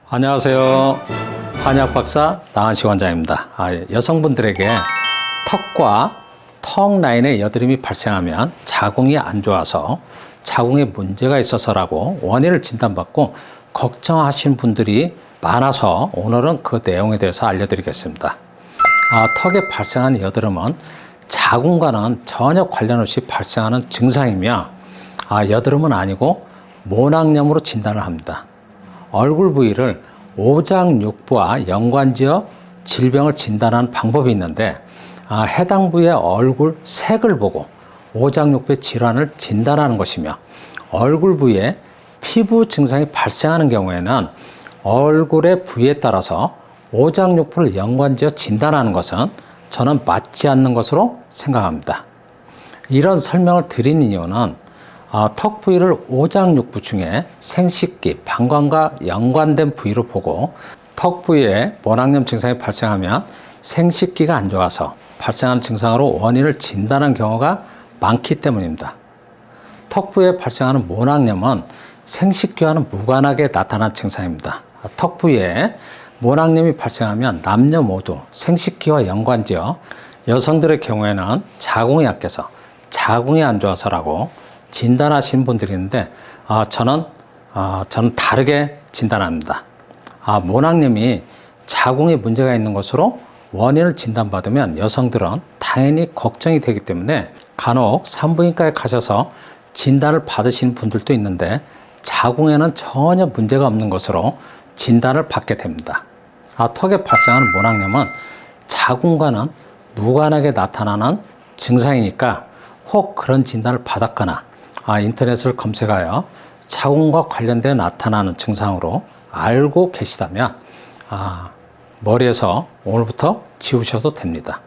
안녕하세요. 한의학 박사 나한식 원장입니다. 여성분들에게 턱과 턱 라인에 여드름이 발생하면 자궁이 안 좋아서 자궁에 문제가 있어서라고 원인을 진단받고 걱정하시는 분들이 많아서 오늘은 그 내용에 대해서 알려드리겠습니다. 턱에 발생하는 여드름은 자궁과는 전혀 관련 없이 발생하는 증상이며 여드름은 아니고 모낭염으로 진단을 합니다. 얼굴 부위를 오장육부와 연관지어 질병을 진단하는 방법이 있는데 해당 부위의 얼굴 색을 보고 오장육부의 질환을 진단하는 것이며 얼굴 부위에 피부 증상이 발생하는 경우에는 얼굴의 부위에 따라서 오장육부를 연관지어 진단하는 것은 저는 맞지 않는 것으로 생각합니다. 이런 설명을 드리는 이유는 턱 부위를 오장육부 중에 생식기, 방광과 연관된 부위로 보고 턱 부위에 모낭염 증상이 발생하면 생식기가 안 좋아서 발생하는 증상으로 원인을 진단하는 경우가 많기 때문입니다. 턱 부위에 발생하는 모낭염은 생식기와는 무관하게 나타난 증상입니다. 턱 부위에 모낭염이 발생하면 남녀 모두 생식기와 연관지어 여성들의 경우에는 자궁이 약해서 자궁이 안 좋아서라고 진단하시는 분들이 있는데 저는 다르게 진단합니다. 모낭염이 자궁에 문제가 있는 것으로 원인을 진단받으면 여성들은 당연히 걱정이 되기 때문에 간혹 산부인과에 가셔서 진단을 받으시는 분들도 있는데 자궁에는 전혀 문제가 없는 것으로 진단을 받게 됩니다. 턱에 발생하는 모낭염은 자궁과는 무관하게 나타나는 증상이니까 혹 그런 진단을 받았거나 인터넷을 검색하여 자궁과 관련된 나타나는 증상으로 알고 계시다면 머리에서 오늘부터 지우셔도 됩니다.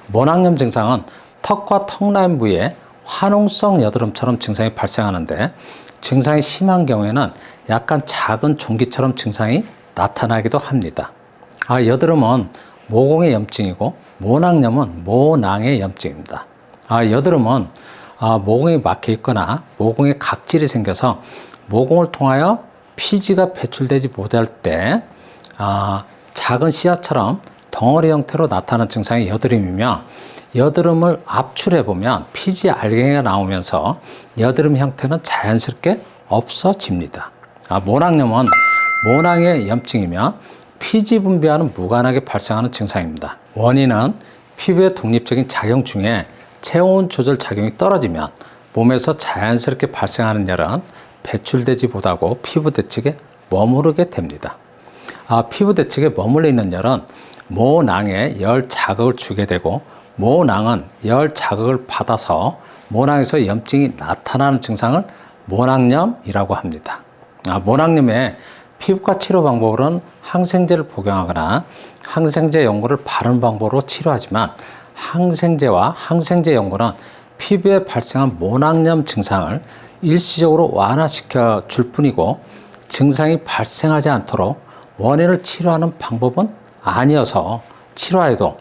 모낭염 증상은 턱과 턱 라인 부위에 화농성 여드름처럼 증상이 발생하는데 증상이 심한 경우에는 약간 작은 종기처럼 증상이 나타나기도 합니다. 여드름은 모공의 염증이고 모낭염은 모낭의 염증입니다. 여드름은 모공이 막혀 있거나 모공에 각질이 생겨서 모공을 통하여 피지가 배출되지 못할 때 작은 씨앗처럼 덩어리 형태로 나타나는 증상이 여드름이며 여드름을 압출해 보면 피지 알갱이가 나오면서 여드름 형태는 자연스럽게 없어집니다. 모낭염은 모낭의 염증이며 피지 분비와는 무관하게 발생하는 증상입니다. 원인은 피부의 독립적인 작용 중에 체온 조절 작용이 떨어지면 몸에서 자연스럽게 발생하는 열은 배출되지 못하고 피부 대측에 머무르게 됩니다. 피부 대측에 머물러 있는 열은 모낭에 열 자극을 주게 되고 모낭은 열 자극을 받아서 모낭에서 염증이 나타나는 증상을 모낭염이라고 합니다. 모낭염의 피부과 치료 방법으로는 항생제를 복용하거나 항생제 연고를 바르는 방법으로 치료하지만 항생제와 항생제 연고는 피부에 발생한 모낭염 증상을 일시적으로 완화시켜 줄 뿐이고 증상이 발생하지 않도록 원인을 치료하는 방법은 아니어서 치료하여도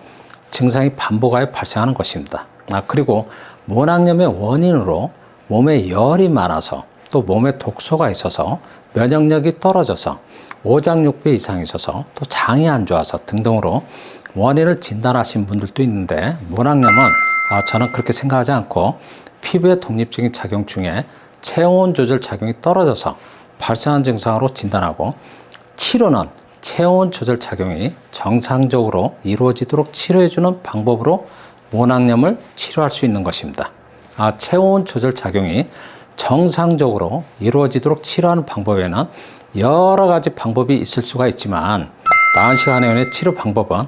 증상이 반복하여 발생하는 것입니다. 그리고 모낭염의 원인으로 몸에 열이 많아서 또 몸에 독소가 있어서 면역력이 떨어져서 오장육부 이상이 있어서 또 장이 안 좋아서 등등으로 원인을 진단하신 분들도 있는데 모낭염은 저는 그렇게 생각하지 않고 피부의 독립적인 작용 중에 체온 조절 작용이 떨어져서 발생한 증상으로 진단하고 치료는 체온 조절 작용이 정상적으로 이루어지도록 치료해주는 방법으로 모낭염을 치료할 수 있는 것입니다. 체온 조절 작용이 정상적으로 이루어지도록 치료하는 방법에는 여러 가지 방법이 있을 수가 있지만 나한식 한의원의 치료 방법은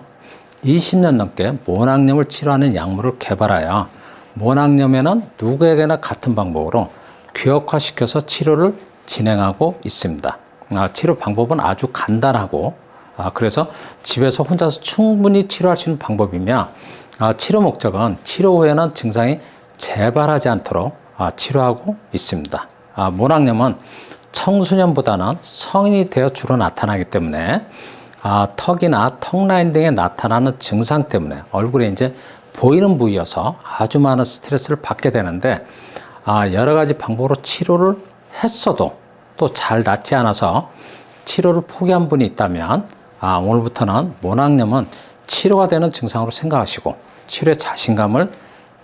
20년 넘게 모낭염을 치료하는 약물을 개발하여 모낭염에는 누구에게나 같은 방법으로 규격화시켜서 치료를 진행하고 있습니다. 치료 방법은 아주 간단하고 그래서 집에서 혼자서 충분히 치료할 수 있는 방법이며 치료 목적은 치료 후에는 증상이 재발하지 않도록 치료하고 있습니다. 모낭염은 청소년보다는 성인이 되어 주로 나타나기 때문에 턱이나 턱 라인 등에 나타나는 증상 때문에 얼굴에 이제 보이는 부위여서 아주 많은 스트레스를 받게 되는데 여러 가지 방법으로 치료를 했어도 또 잘 낫지 않아서 치료를 포기한 분이 있다면 오늘부터는 모낭염은 치료가 되는 증상으로 생각하시고 치료에 자신감을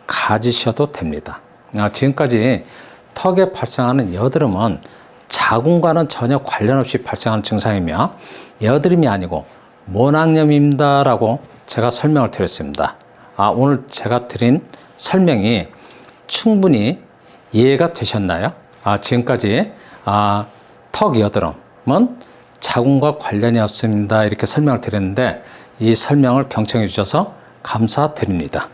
가지셔도 됩니다. 지금까지 턱에 발생하는 여드름은 자궁과는 전혀 관련 없이 발생하는 증상이며 여드름이 아니고 모낭염입니다라고 제가 설명을 드렸습니다. 오늘 제가 드린 설명이 충분히 이해가 되셨나요? 지금까지 턱 여드름은 자궁과 관련이 없습니다. 이렇게 설명을 드렸는데 이 설명을 경청해 주셔서 감사드립니다.